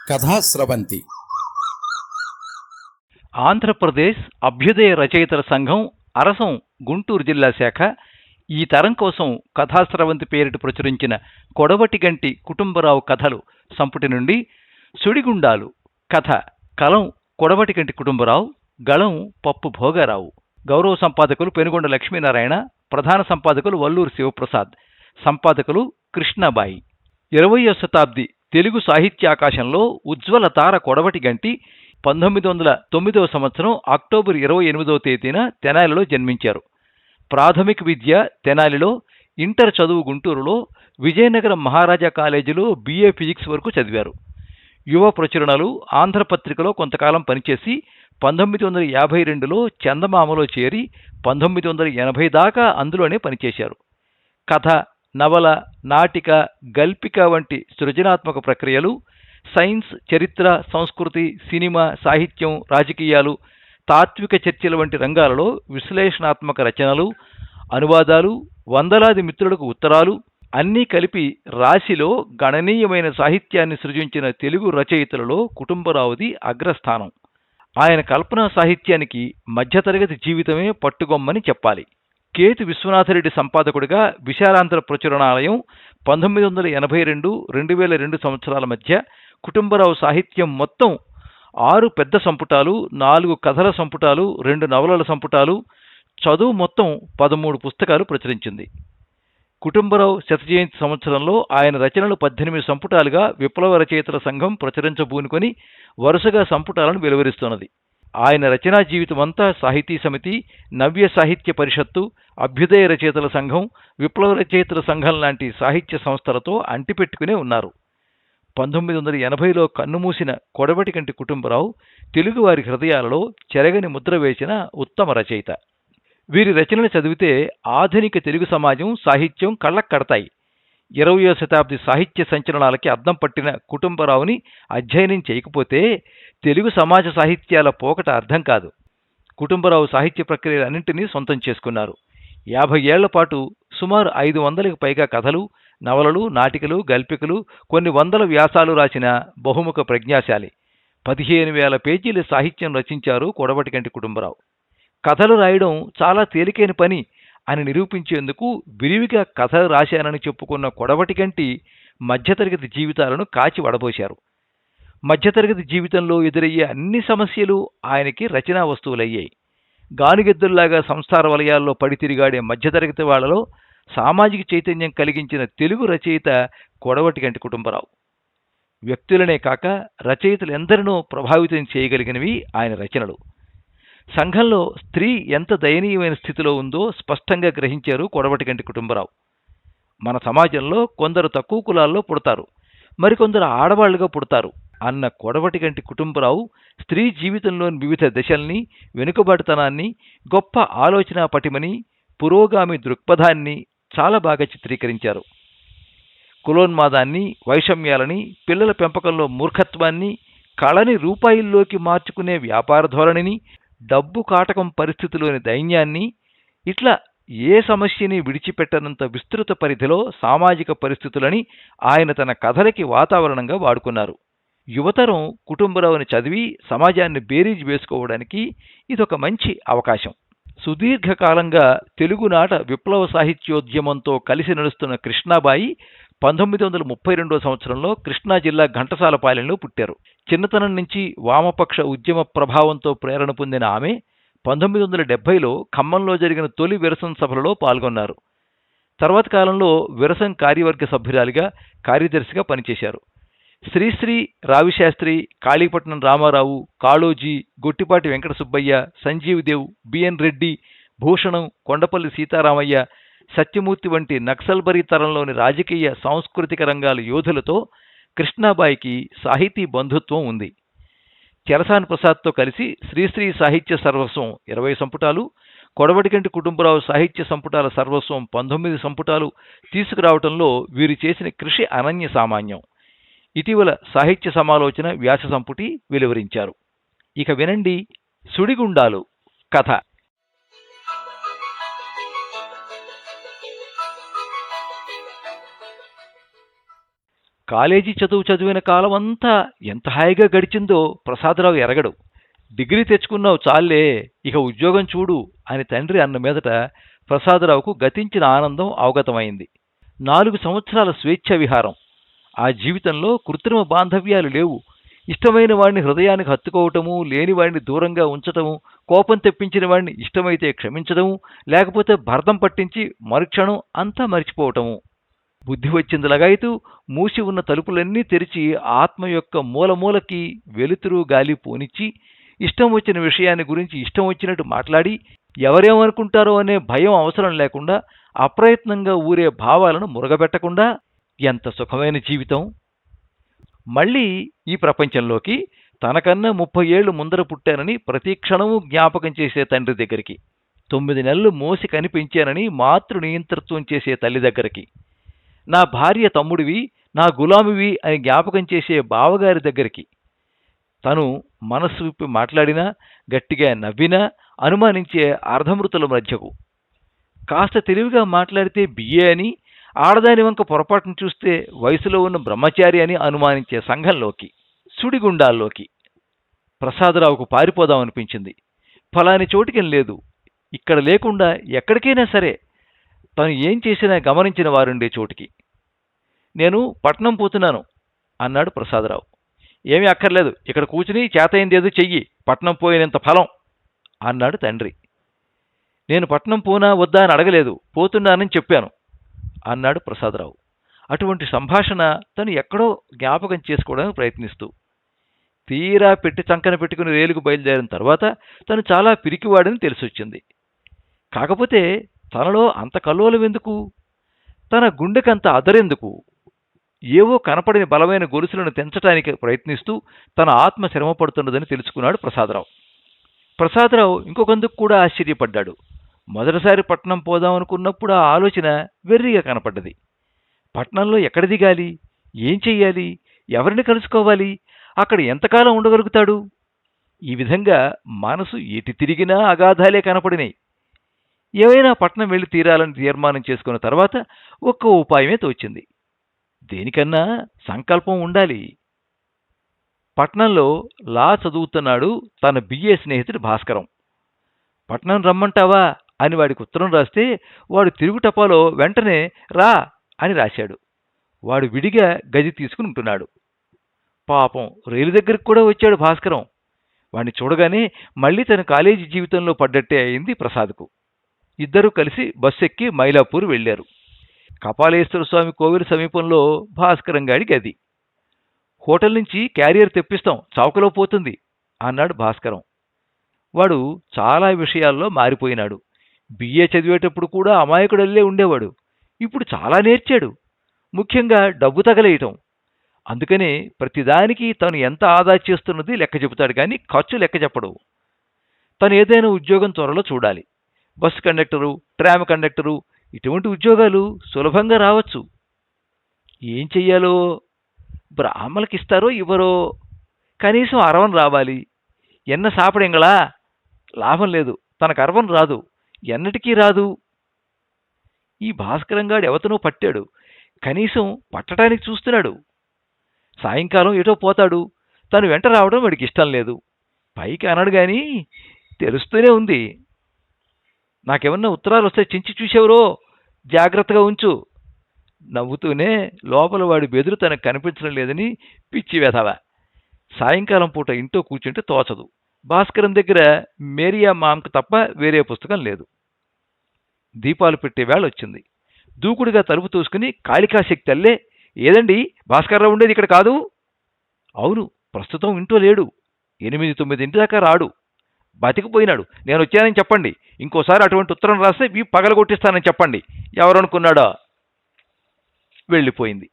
కథాస్రవంతి. ఆంధ్రప్రదేశ్ అభ్యుదయ రచయితల సంఘం అరసం గుంటూరు జిల్లా శాఖ ఈ తరం కోసం కథాస్రవంతి పేరిట ప్రచురించిన కొడవటిగంటి కుటుంబరావు కథలు సంపుటి నుండి సుడిగుండాలు కథ. కలం కొడవటిగంటి కుటుంబరావు, గళం పప్పు భోగారావు. గౌరవ సంపాదకులు పెనుగొండ లక్ష్మీనారాయణ, ప్రధాన సంపాదకులు వల్లూరు శివప్రసాద్, సంపాదకులు కృష్ణాబాయి. 20వ శతాబ్ది తెలుగు సాహిత్యాకాశంలో ఉజ్వల తార కొడవటిగంటి 1909వ సంవత్సరం అక్టోబర్ 28వ తేదీన తెనాలిలో జన్మించారు. ప్రాథమిక విద్య తెనాలిలో, ఇంటర్ చదువు గుంటూరులో, విజయనగరం మహారాజా కాలేజీలో BA ఫిజిక్స్ వరకు చదివారు. యువ ప్రచురణలు ఆంధ్రపత్రికలో కొంతకాలం పనిచేసి 1952లో చందమామలో చేరి 1980 దాకా అందులోనే పనిచేశారు. కథ, నవల, నాటిక, గల్పిక వంటి సృజనాత్మక ప్రక్రియలు, సైన్స్, చరిత్ర, సంస్కృతి, సినిమా, సాహిత్యం, రాజకీయాలు, తాత్విక చర్చల వంటి రంగాలలో విశ్లేషణాత్మక రచనలు, అనువాదాలు, వందలాది మిత్రులకు ఉత్తరాలు అన్నీ కలిపి రాశిలో గణనీయమైన సాహిత్యాన్ని సృజించిన తెలుగు రచయితలలో కుటుంబరావుది అగ్రస్థానం. ఆయన కల్పనా సాహిత్యానికి మధ్యతరగతి జీవితమే పట్టుగొమ్మని చెప్పాలి. కేతు విశ్వనాథరెడ్డి సంపాదకుడిగా విశాలాంధ్ర ప్రచురణాలయం 1982-2002 సంవత్సరాల మధ్య కుటుంబరావు సాహిత్యం మొత్తం 6 పెద్ద సంపుటాలు, 4 కథల సంపుటాలు, 2 నవలల సంపుటాలు, చదువు మొత్తం 13 పుస్తకాలు ప్రచురించింది. కుటుంబరావు శతజయంతి సంవత్సరంలో ఆయన రచనలు 18 సంపుటాలుగా విప్లవ రచయితల సంఘం ప్రచురించబూనుకొని వరుసగా సంపుటాలను వెలువరిస్తున్నది. ఆయన రచనా జీవితమంతా సాహితీ సమితి, నవ్య సాహిత్య పరిషత్తు, అభ్యుదయ రచయితల సంఘం, విప్లవ రచయితల సంఘం లాంటి సాహిత్య సంస్థలతో అంటిపెట్టుకునే ఉన్నారు. 1980లో కన్నుమూసిన కొడవటిగంటి కుటుంబరావు తెలుగువారి హృదయాలలో చెరగని ముద్ర వేసిన ఉత్తమ రచయిత. వీరి రచనలు చదివితే ఆధునిక తెలుగు సమాజం, సాహిత్యం కళ్ళకు కడతాయి. 20వ శతాబ్ది సాహిత్య సంచలనాలకి అద్దం పట్టిన కుటుంబరావుని అధ్యయనం చేయకపోతే తెలుగు సమాజ సాహిత్యాల పోకట అర్థం కాదు. కుటుంబరావు సాహిత్య ప్రక్రియలన్నింటినీ సొంతం చేసుకున్నారు. 50 ఏళ్ల పాటు సుమారు 500కి పైగా కథలు, నవలలు, నాటికలు, గల్పికలు, కొన్ని వందల వ్యాసాలు రాసిన బహుముఖ ప్రజ్ఞాశాలి. 15,000 పేజీల సాహిత్యం రచించారు కొడవటిగంటి కుటుంబరావు. కథలు రాయడం చాలా తేలికైన పని అని నిరూపించేందుకు విరివిగా కథలు రాశానని చెప్పుకున్న కొడవటిగంటి మధ్యతరగతి జీవితాలను కాచి వడబోశారు. మధ్యతరగతి జీవితంలో ఎదురయ్యే అన్ని సమస్యలు ఆయనకి రచనా వస్తువులయ్యాయి. గానుగెద్దుల్లాగా సంసార వలయాల్లో పడి తిరిగాడే మధ్యతరగతి వాళ్లలో సామాజిక చైతన్యం కలిగించిన తెలుగు రచయిత కొడవటిగంటి కుటుంబరావు. వ్యక్తులనే కాక రచయితలు ఎందరినో ప్రభావితం చేయగలిగినవి ఆయన రచనలు. సంఘంలో స్త్రీ ఎంత దయనీయమైన స్థితిలో ఉందో స్పష్టంగా గ్రహించారు కొడవటిగంటి కుటుంబరావు. మన సమాజంలో కొందరు తక్కువ కులాల్లో పుడతారు, మరికొందరు ఆడవాళ్లుగా పుడతారు అన్న కొడవటిగంటి కుటుంబరావు స్త్రీ జీవితంలోని వివిధ దశల్ని, వెనుకబాటుతనాన్ని, గొప్ప ఆలోచనా పటిమని, పురోగామి దృక్పథాన్ని చాలా బాగా చిత్రీకరించారు. కులోన్మాదాన్ని, వైషమ్యాలని, పిల్లల పెంపకంలో మూర్ఖత్వాన్ని, కళని రూపాయిల్లోకి మార్చుకునే వ్యాపార ధోరణిని, డబ్బు కాటకం పరిస్థితిలోని దైన్యాన్ని, ఇట్లా ఏ సమస్యని విడిచిపెట్టనంత విస్తృత పరిధిలో సామాజిక పరిస్థితులని ఆయన తన కథలకి వాతావరణంగా వాడుకున్నారు. యువతరం కుటుంబరావుని చదివి సమాజాన్ని బేరీజు వేసుకోవడానికి ఇదొక మంచి అవకాశం. సుదీర్ఘకాలంగా తెలుగునాట విప్లవ సాహిత్యోద్యమంతో కలిసి నడుస్తున్న కృష్ణాబాయి 1932 సంవత్సరంలో కృష్ణా జిల్లా ఘంటసాలపాలెంలో పుట్టారు. చిన్నతనం నుంచి వామపక్ష ఉద్యమ ప్రభావంతో ప్రేరణ పొందిన ఆమె 1970లో ఖమ్మంలో జరిగిన తొలి విరసం సభలలో పాల్గొన్నారు. తర్వాత కాలంలో విరసం కార్యవర్గ సభ్యురాలిగా, కార్యదర్శిగా పనిచేశారు. శ్రీశ్రీ, రావిశాస్త్రి, కాళీపట్నం రామారావు, కాళోజీ, గొట్టిపాటి వెంకట సుబ్బయ్య, సంజీవదేవ్, బిఎన్ రెడ్డి, భూషణం, కొండపల్లి సీతారామయ్య, సత్యమూర్తి వంటి నక్సల్బరీ తరంలోని రాజకీయ, సాంస్కృతిక రంగాల యోధులతో కృష్ణాబాయికి సాహితీ బంధుత్వం ఉంది. చెరసాని ప్రసాద్తో కలిసి శ్రీశ్రీ సాహిత్య సర్వస్వం 20 సంపుటాలు, కొడవటిగంటి కుటుంబరావు సాహిత్య సంపుటాల సర్వస్వం 19 సంపుటాలు తీసుకురావటంలో వీరు చేసిన కృషి అనన్య సామాన్యం. ఇటీవల సాహిత్య సమాలోచన వ్యాస సంపుటి వెలువరించారు. ఇక వినండి సుడిగుండాలు కథ. కాలేజీ చదువు చదివిన కాలమంతా ఎంత హాయిగా గడిచిందో ప్రసాదరావు ఎరగడు. డిగ్రీ తెచ్చుకున్నావు చాలే, ఇక ఉద్యోగం చూడు అని తండ్రి అన్న మీదట ప్రసాదరావుకు గతించిన ఆనందం అవగతమైంది. 4 సంవత్సరాల స్వేచ్ఛా విహారం. ఆ జీవితంలో కృత్రిమ బాంధవ్యాలు లేవు. ఇష్టమైన వాడిని హృదయానికి హత్తుకోవటము, లేనివాడిని దూరంగా ఉంచటము, కోపం తెప్పించిన వాడిని ఇష్టమైతే క్షమించడము, లేకపోతే భర్తం పట్టించి మరుక్షణం అంతా మరిచిపోవటము. బుద్ధి వచ్చింది లగాయితూ మూసి ఉన్న తలుపులన్నీ తెరిచి ఆత్మ యొక్క మూలమూలకి వెలుతురు గాలి పోనిచ్చి, ఇష్టం వచ్చిన విషయాన్ని గురించి ఇష్టం వచ్చినట్టు మాట్లాడి, ఎవరేమనుకుంటారో అనే భయం అవసరం లేకుండా అప్రయత్నంగా ఊరే భావాలను మురగబెట్టకుండా ఎంత సుఖమైన జీవితం! మళ్లీ ఈ ప్రపంచంలోకి తనకన్నా 30 ఏళ్లు ముందర పుట్టానని ప్రతి క్షణమూ జ్ఞాపకం చేసే తండ్రి దగ్గరికి, 9 నెలలు మోసి కనిపించానని మాతృ నియంతృత్వం చేసే తల్లి దగ్గరికి, నా భార్య తమ్ముడివి, నా గులామివి అని జ్ఞాపకం చేసే బావగారి దగ్గరికి, తను మనస్సు విప్పి మాట్లాడినా, గట్టిగా నవ్వినా అనుమానించే అర్ధమృతుల మధ్యకు, కాస్త తెలివిగా మాట్లాడితే బిఏ అని, ఆడదాని వంక పొరపాటును చూస్తే వయసులో ఉన్న బ్రహ్మచారి అని అనుమానించే సంఘంలోకి, సుడిగుండాల్లోకి ప్రసాదరావుకు పారిపోదామనిపించింది. ఫలాని చోటికేం లేదు, ఇక్కడ లేకుండా ఎక్కడికైనా సరే తను ఏం చేసినా గమనించిన వారుండే చోటికి. నేను పట్నం పోతున్నాను అన్నాడు ప్రసాదరావు. ఏమీ అక్కర్లేదు, ఇక్కడ కూర్చుని చేతయిందేదో చెయ్యి, పట్నం పోయినంత ఫలం అన్నాడు తండ్రి. నేను పట్నం పోనా వద్దా అని అడగలేదు, పోతున్నానని చెప్పాను అన్నాడు ప్రసాదరావు. అటువంటి సంభాషణ తను ఎక్కడో జ్ఞాపకం చేసుకోవడానికి ప్రయత్నిస్తూ, తీరా పెట్టి చంకన పెట్టుకుని రేలుకు బయలుదేరిన తర్వాత తను చాలా పిరికివాడని తెలిసొచ్చింది. కాకపోతే తనలో అంత కల్లోలం ఎందుకు, తన గుండెకంత అదరెందుకు? ఏవో కనపడిన బలమైన గొలుసులను తెంచటానికి ప్రయత్నిస్తూ తన ఆత్మ శ్రమపడుతున్నదని తెలుసుకున్నాడు ప్రసాదరావు. ప్రసాదరావు ఇంకొకందుకు కూడా ఆశ్చర్యపడ్డాడు. మొదటిసారి పట్నం పోదామనుకున్నప్పుడు ఆ ఆలోచన వెర్రిగా కనపడ్డది. పట్నంలో ఎక్కడ దిగాలి, ఏం చెయ్యాలి, ఎవరిని కలుసుకోవాలి, అక్కడ ఎంతకాలం ఉండగలుగుతాడు? ఈ విధంగా మనసు ఎటు తిరిగినా అగాధాలే కనపడినాయి. ఏవైనా పట్నం వెళ్లి తీరాలని తీర్మానం చేసుకున్న తర్వాత ఒక్క ఉపాయమే తోచింది. దేనికన్నా సంకల్పం ఉండాలి. పట్నంలో లా చదువుతున్నాడు తన బిఏ స్నేహితుడు భాస్కరం. పట్నం రమ్మంటావా అని వాడికి ఉత్తరం రాస్తే వాడు తిరుగుటపాలో వెంటనే రా అని రాశాడు. వాడు విడిగా గది తీసుకుని ఉంటున్నాడు. పాపం రైలు దగ్గరికి కూడా వచ్చాడు భాస్కరం. వాణ్ణి చూడగానే మళ్లీ తన కాలేజీ జీవితంలో పడ్డట్టే అయింది ప్రసాద్కు. ఇద్దరూ కలిసి బస్సు ఎక్కి మైలాపూర్ వెళ్లారు. కపాలేశ్వర స్వామి కోవిల సమీపంలో భాస్కరం గాడి గది. హోటల్ నుంచి క్యారియర్ తెప్పిస్తాం, చౌకలో పోతుంది అన్నాడు భాస్కరం. వాడు చాలా విషయాల్లో మారిపోయినాడు. బిఏ చదివేటప్పుడు కూడా అమాయకుడల్లే ఉండేవాడు. ఇప్పుడు చాలా నేర్చాడు, ముఖ్యంగా డబ్బు తగలేయటం. అందుకనే ప్రతిదానికి తను ఎంత ఆదా చేస్తున్నది లెక్క చెబుతాడు కానీ ఖర్చు లెక్క చెప్పడు. తను ఏదైనా ఉద్యోగం త్వరలో చూడాలి. బస్సు కండక్టరు, ట్రామ్ కండక్టరు ఇటువంటి ఉద్యోగాలు సులభంగా రావచ్చు. ఏం చెయ్యాలో, బ్రాహ్మలకిస్తారో ఇవ్వరో, కనీసం అరవన్ రావాలి. ఎన్న సాపడెంగళా, లాభం లేదు, తనకు అరవన్ రాదు, ఎన్నటికీ రాదు. ఈ భాస్కరంగాడు ఎవతనో పట్టాడు, కనీసం పట్టడానికి చూస్తున్నాడు. సాయంకాలం ఎటో పోతాడు, తను వెంట రావడం వాడికి ఇష్టం లేదు. పైకి అనడు గాని తెలుస్తూనే ఉంది. నాకేమన్నా ఉత్తరాలు వస్తే చించి చూసేవరో, జాగ్రత్తగా ఉంచు. నవ్వుతూనే లోపల వాడి బెదురు తనకు కనిపించడం లేదని పిచ్చి వెధవ. సాయంకాలం పూట ఇంట్లో కూర్చుంటే తోచదు. భాస్కరం దగ్గర మేరియా మామ్కు తప్ప వేరే పుస్తకం లేదు. దీపాలు పెట్టే వేళ వచ్చింది. దూకుడుగా తలుపు తోసుకుని కాళికాశక్తి అల్లే, ఏదండి భాస్కర్రావు ఉండేది ఇక్కడ కాదు? అవును, ప్రస్తుతం ఇంట్లో లేడు, 8-9 దాకా రాడు, బతికిపోయినాడు. నేను వచ్చానని చెప్పండి. ఇంకోసారి అటువంటి ఉత్తరం రాస్తే మీ పగలగొట్టిస్తానని చెప్పండి. ఎవరనుకున్నాడా? వెళ్ళిపోయింది.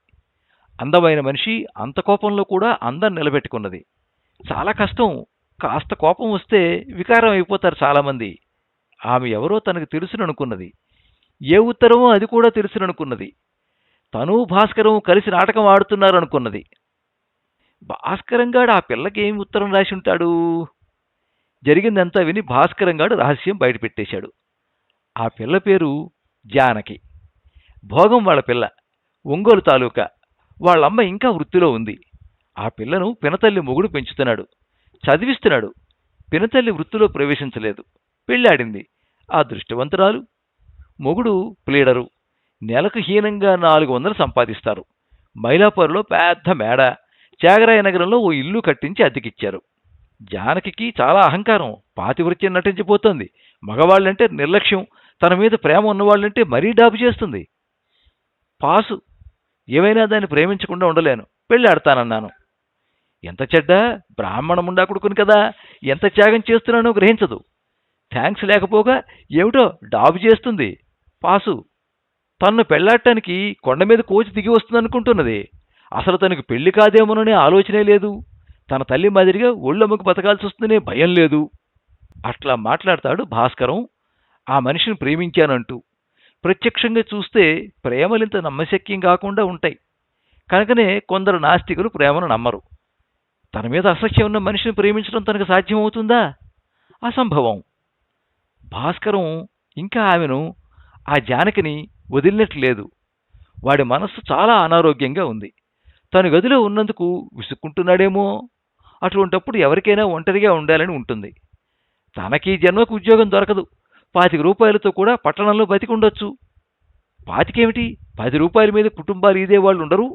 అందమైన మనిషి అంత కోపంలో కూడా అందం నిలబెట్టుకున్నది. చాలా కష్టం. కాస్త కోపం వస్తే వికారం అయిపోతారు చాలామంది. ఆమె ఎవరో తనకు తెలుసుననుకున్నది. ఏ ఉత్తరమో అది కూడా తెలుసుననుకున్నది. తను భాస్కరం కలిసి నాటకం ఆడుతున్నారనుకున్నది. భాస్కరంగాడు ఆ పిల్లకి ఏమి ఉత్తరం రాసి ఉంటాడు? జరిగిందంతా విని భాస్కరంగాడు రహస్యం బయటపెట్టేశాడు. ఆ పిల్ల పేరు జానకి. భోగం వాళ్ళ పిల్ల. ఒంగోలు తాలూకా. వాళ్ళమ్మ ఇంకా వృత్తిలో ఉంది. ఆ పిల్లను పినతల్లి మొగుడు పెంచుతున్నాడు, చదివిస్తున్నాడు. పినతల్లి వృత్తిలో ప్రవేశించలేదు, పెళ్ళాడింది. ఆ దృష్టివంతురాలు. మొగుడు ప్లీడరు. నెలకు హీనంగా 400 సంపాదిస్తారు. మైలాపూర్లో పెద్ద మేడ, త్యాగరాయ నగరంలో ఓ ఇల్లు కట్టించి అద్దెకిచ్చారు. జానకి చాలా అహంకారం, పాతివృత్యం నటించిపోతోంది. మగవాళ్ళంటే నిర్లక్ష్యం, తన మీద ప్రేమ ఉన్నవాళ్ళంటే మరీ డాబు చేస్తుంది. పాసు, ఏమైనా దాన్ని ప్రేమించకుండా ఉండలేను, పెళ్ళాడతానన్నాను. ఎంత చెడ్డ బ్రాహ్మణముండా కొడుకుని కదా, ఎంత త్యాగం చేస్తున్నానో గ్రహించదు. థ్యాంక్స్ లేకపోగా ఏమిటో డాబు చేస్తుంది. పాసు తన్ను పెళ్లాడటానికి కొండ మీద కోచి దిగి వస్తుందనుకుంటున్నది. అసలు తనకు పెళ్లి కాదేమోననే ఆలోచనే లేదు. తన తల్లి మాదిరిగా ఒళ్ళమ్ముకు బతకాల్సి వస్తుందనే భయం లేదు. అట్లా మాట్లాడతాడు భాస్కరం ఆ మనిషిని ప్రేమించానంటూ. ప్రత్యక్షంగా చూస్తే ప్రేమలింత నమ్మశక్యం కాకుండా ఉంటాయి. కనుకనే కొందరు నాస్తికులు ప్రేమను నమ్మరు. తన మీద అసహ్యం ఉన్న మనిషిని ప్రేమించడం తనకు సాధ్యమవుతుందా? అసంభవం. భాస్కరం ఇంకా ఆమెను, ఆ జానకిని వదిలినట్లేదు. వాడి మనస్సు చాలా అనారోగ్యంగా ఉంది. తను గదిలో ఉన్నందుకు విసుక్కుంటున్నాడేమో. అటువంటప్పుడు ఎవరికైనా ఒంటరిగా ఉండాలని ఉంటుంది. తనకీ జన్మకు ఉద్యోగం దొరకదు. 25 రూపాయలతో కూడా పట్టణంలో బతికుండొచ్చు. 25 10 రూపాయల మీద కుటుంబాలు ఈదేవాళ్ళు ఉండరు.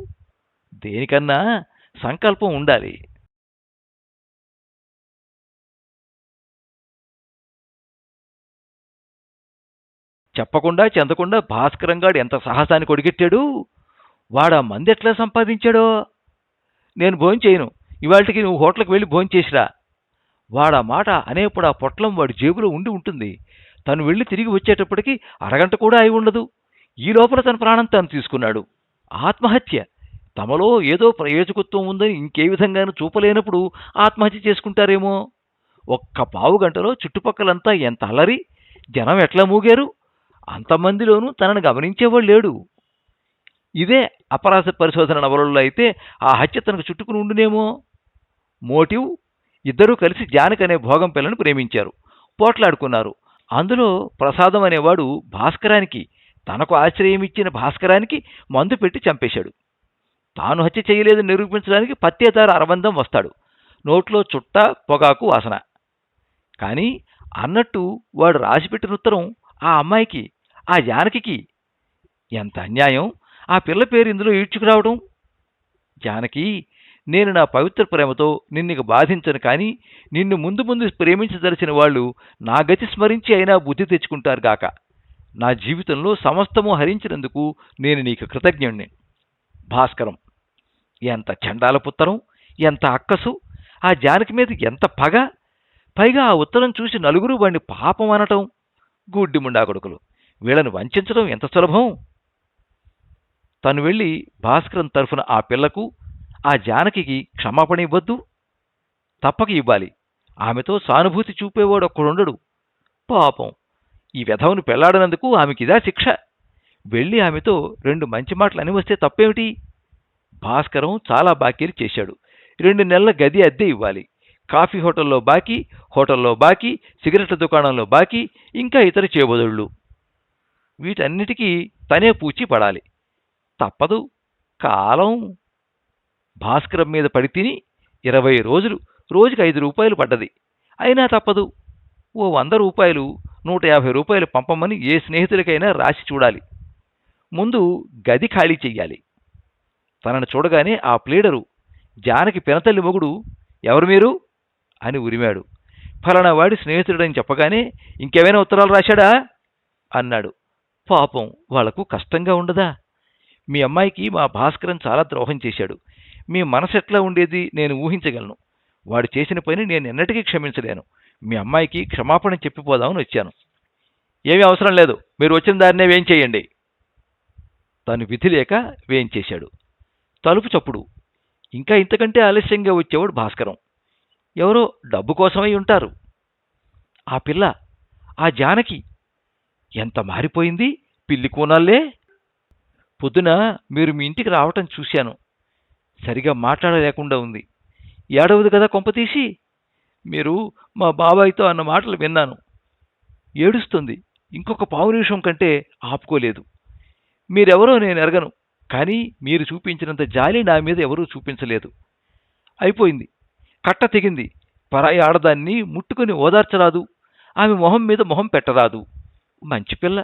దేనికన్నా సంకల్పం ఉండాలి. చెప్పకుండా చెందకుండా భాస్కరంగాడు ఎంత సాహసానికి ఒడిగెట్టాడు. వాడా మంది ఎట్లా సంపాదించాడో. నేను భోంచేయను, ఇవాళకి నువ్వు హోటల్కి వెళ్ళి భోంచేసిరా. వాడా మాట అనేప్పుడు ఆ పొట్లం వాడి జేబులో ఉండి ఉంటుంది. తను వెళ్ళి తిరిగి వచ్చేటప్పటికి అరగంట కూడా అయి ఉండదు. ఈ లోపల తన ప్రాణం తాను తీసుకున్నాడు. ఆత్మహత్య. తమలో ఏదో ప్రయోజకత్వం ఉందని ఇంకే విధంగానూ చూపలేనప్పుడు ఆత్మహత్య చేసుకుంటారేమో. ఒక్క పావు గంటలో చుట్టుపక్కలంతా ఎంత అలరి, జనం ఎట్లా మూగారు. అంతమందిలోనూ తనను గమనించేవాడు లేడు. ఇదే అపరాధ పరిశోధన నవలలో అయితే ఆ హత్య తనకు చుట్టుకుని ఉండునేమో. మోటివ్, ఇద్దరూ కలిసి జానకి అనే భోగం పిల్లను ప్రేమించారు, పోట్లాడుకున్నారు. అందులో ప్రసాదం అనేవాడు భాస్కరానికి, తనకు ఆశ్రయమిచ్చిన భాస్కరానికి మందు పెట్టి చంపేశాడు. తాను హత్య చేయలేదని నిరూపించడానికి పత్తేదారు అరబంధం వస్తాడు. నోట్లో చుట్ట పొగాకు వాసన. కానీ అన్నట్టు వాడు రాసిపెట్టిన ఉత్తరం ఆ అమ్మాయికి, ఆ జానకి. ఎంత అన్యాయం ఆ పిల్ల పేరు ఇందులో ఈడ్చుకురావడం. జానకి, నేను నా పవిత్ర ప్రేమతో నిన్నిక బాధించను, కానీ నిన్ను ముందు ముందు ప్రేమించదలిచిన వాళ్ళు నా గతి స్మరించి అయినా బుద్ధి తెచ్చుకుంటారుగాక. నా జీవితంలో సమస్తము హరించినందుకు నేను నీకు కృతజ్ఞుణ్ణి. భాస్కరం. ఎంత చండాలపుత్తరం, ఎంత అక్కసు. ఆ జానకి మీద ఎంత పగ. పైగా ఆ ఉత్తరం చూసి నలుగురు వాణ్ణి పాపం అనటం. గుడ్డి ముండా కొడుకులు, వీళ్ళను వంచడం ఎంత సులభం. తను వెళ్ళి భాస్కరం తరఫున ఆ పిల్లకు, ఆ జానకి క్షమాపణ ఇవ్వద్దు. తప్పక ఇవ్వాలి. ఆమెతో సానుభూతి చూపేవాడు ఒక్కడుండడు. పాపం, ఈ వెధవను పెళ్లాడనందుకు ఆమెకిదా శిక్ష. వెళ్ళి ఆమెతో 2 మంచి మాటలు అని వస్తే తప్పేమిటి? భాస్కరం చాలా బాకీలు చేశాడు. 2 నెలల గది అద్దె ఇవ్వాలి. కాఫీ హోటల్లో బాకీ, సిగరెట్ల దుకాణంలో బాకీ, ఇంకా ఇతర చేబదుళ్ళు. వీటన్నిటికీ తనే పూచి పడాలి. తప్పదు. కాలం. భాస్కరం మీద పడి తిని 20 రోజులు, రోజుకి 5 రూపాయలు పడ్డది. అయినా తప్పదు. ఓ 100 రూపాయలు, 150 రూపాయలు పంపమని ఏ స్నేహితుడికైనా రాసి చూడాలి. ముందు గది ఖాళీ చెయ్యాలి. తనను చూడగానే ఆ ప్లీడరు, జానకి పినతల్లి మొగుడు, ఎవరు మీరు అని ఉరిమాడు. ఫలానా వాడి స్నేహితుడని చెప్పగానే, ఇంకేమైనా ఉత్తరాలు రాశాడా అన్నాడు. పాపం, వాళ్లకు కష్టంగా ఉండదా? మీ అమ్మాయికి మా భాస్కరం చాలా ద్రోహం చేశాడు. మీ మనసెట్లా ఉండేది నేను ఊహించగలను. వాడు చేసిన పని నేను ఎన్నటికీ క్షమించలేను. మీ అమ్మాయికి క్షమాపణ చెప్పిపోదామని వచ్చాను. ఏమీ అవసరం లేదు, మీరు వచ్చిన దారినే వేయించేయండి. తను విధి లేక వేయించేశాడు. తలుపు చప్పుడు. ఇంకా ఇంతకంటే ఆలస్యంగా వచ్చేవాడు భాస్కరం. ఎవరో డబ్బు కోసమై ఉంటారు. ఆ పిల్ల, ఆ జానకి ఎంత మారిపోయింది, పిల్లి కూనాల్లే. పొద్దున మీరు మీ ఇంటికి రావటం చూశాను. సరిగా మాట్లాడలేకుండా ఉంది. ఏడవదు కదా కొంపతీసి? మీరు మా బాబాయ్తో అన్న మాటలు విన్నాను. ఏడుస్తుంది. ఇంకొక పావు నిమిషం కంటే ఆపుకోలేదు. మీరెవరో నేను ఎరగను. కానీ మీరు చూపించినంత జాలి నా మీద ఎవరూ చూపించలేదు. అయిపోయింది. కట్ట తెగింది. పరాయి ఆడదాన్ని ముట్టుకుని ఓదార్చరాదు, ఆమె మొహం మీద మొహం పెట్టరాదు. మంచి పిల్ల.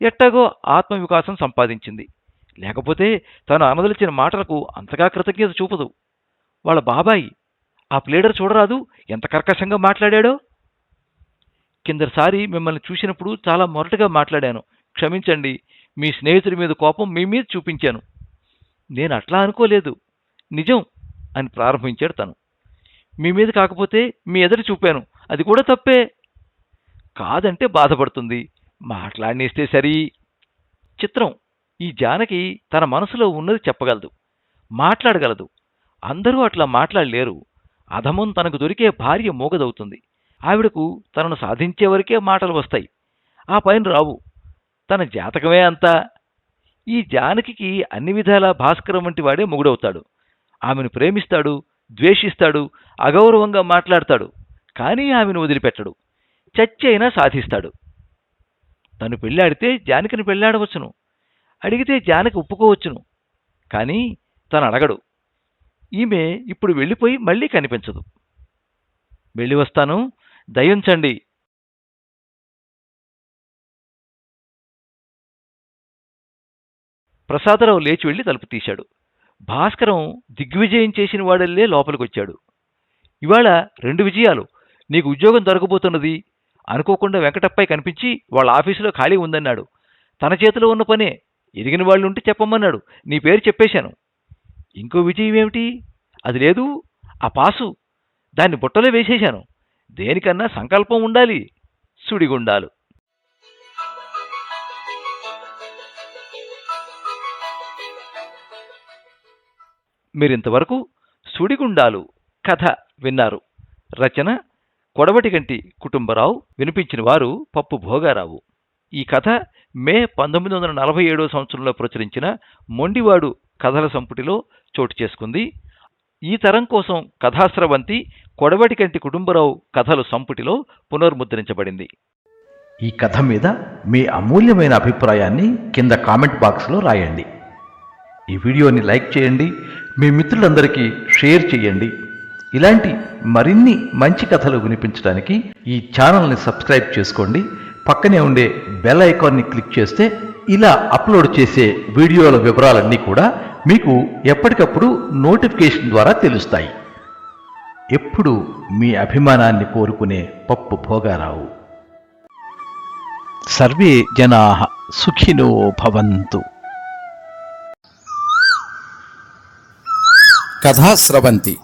ఎట్టాగో ఆత్మవికాసం సంపాదించింది. లేకపోతే తను అనదలిచిన మాటలకు అంతగా కృతజ్ఞత చూపదు. వాళ్ళ బాబాయి ఆ ప్లేడర్ చూడరాదు ఎంత కర్కశంగా మాట్లాడాడో. కిందసారి మిమ్మల్ని చూసినప్పుడు చాలా మొరటుగా మాట్లాడాను. క్షమించండి. మీ స్నేహితుడి మీద కోపం మీ మీద చూపించాను. నేను అట్లా అనుకోలేదు, నిజం అని ప్రారంభించాడు తను. మీ మీద కాకపోతే మీ ఎదుట చూపాను, అది కూడా తప్పే. కాదంటే బాధపడుతుంది, మాట్లాడినేస్తే సరి. చిత్రం, ఈ జానకి తన మనసులో ఉన్నది చెప్పగలదు, మాట్లాడగలదు. అందరూ అట్లా మాట్లాడలేరు. అధమం తనకు దొరికే భార్య మూగదవుతుంది. ఆవిడకు తనను సాధించే వరకే మాటలు వస్తాయి, ఆ పైన రావు. తన జాతకమే అంతా. ఈ జానకి అన్ని విధాలా భాస్కరం వంటి వాడే మొగుడవుతాడు. ఆమెను ప్రేమిస్తాడు, ద్వేషిస్తాడు, అగౌరవంగా మాట్లాడతాడు. కానీ ఆమెను వదిలిపెట్టడు. చచ్చి అయినా సాధిస్తాడు. తను పెళ్ళాడితే జానకిని పెళ్ళాడవచ్చును, అడిగితే జానకి ఒప్పుకోవచ్చును. కానీ తను అడగడు. ఈమె ఇప్పుడు వెళ్ళిపోయి మళ్ళీ కనిపించదు. వెళ్ళి వస్తాను, దయించండి. ప్రసాదరావు లేచి వెళ్లి తలుపు తీశాడు. భాస్కరం దిగ్విజయం చేసిన వాడల్లే లోపలికొచ్చాడు. ఇవాళ 2 విజయాలు. నీకు ఉద్యోగం దొరకబోతున్నది. అనుకోకుండా వెంకటప్పయ్య కనిపించి వాళ్ళ ఆఫీసులో ఖాళీ ఉందన్నాడు. తన చేతిలో ఉన్న పనే. ఎరిగిన వాళ్ళు ఉంటే చెప్పమన్నాడు. నీ పేరు చెప్పేశాను. ఇంకో విజయం ఏమిటి? అది లేదు, ఆ పాసు. దాన్ని బుట్టలో వేసేశాను. దేనికన్నా సంకల్పం ఉండాలి. సుడిగుండాలు. మీరింతవరకు సుడిగుండాలు కథ విన్నారు. రచన కొడవటిగంటి కుటుంబరావు. వినిపించిన వారు పప్పు భోగారావు. ఈ కథ మే 1947 సంవత్సరంలో ప్రచురించిన మొండివాడు కథల సంపుటిలో చోటు చేసుకుంది. ఈ తరం కోసం కథాస్రవంతి కొడవటిగంటి కుటుంబరావు కథలు సంపుటిలో పునర్ముద్రించబడింది. ఈ కథ మీద మీ అమూల్యమైన అభిప్రాయాన్ని కింద కామెంట్ బాక్స్లో రాయండి. ఈ వీడియోని లైక్ చేయండి, మీ మిత్రులందరికీ షేర్ చేయండి. ఇలాంటి మరిన్ని మంచి కథలు వినిపించడానికి ఈ ఛానల్ని సబ్స్క్రైబ్ చేసుకోండి. పక్కనే ఉండే బెల్ ఐకాన్ని క్లిక్ చేస్తే ఇలా అప్లోడ్ చేసే వీడియోల వివరాలన్నీ కూడా మీకు ఎప్పటికప్పుడు నోటిఫికేషన్ ద్వారా తెలుస్తాయి. ఎప్పుడు మీ అభిమానాన్ని కోరుకునే పప్పు భోగారావు. సర్వే జనాః సుఖినో భవంతు. కథాస్రవంతి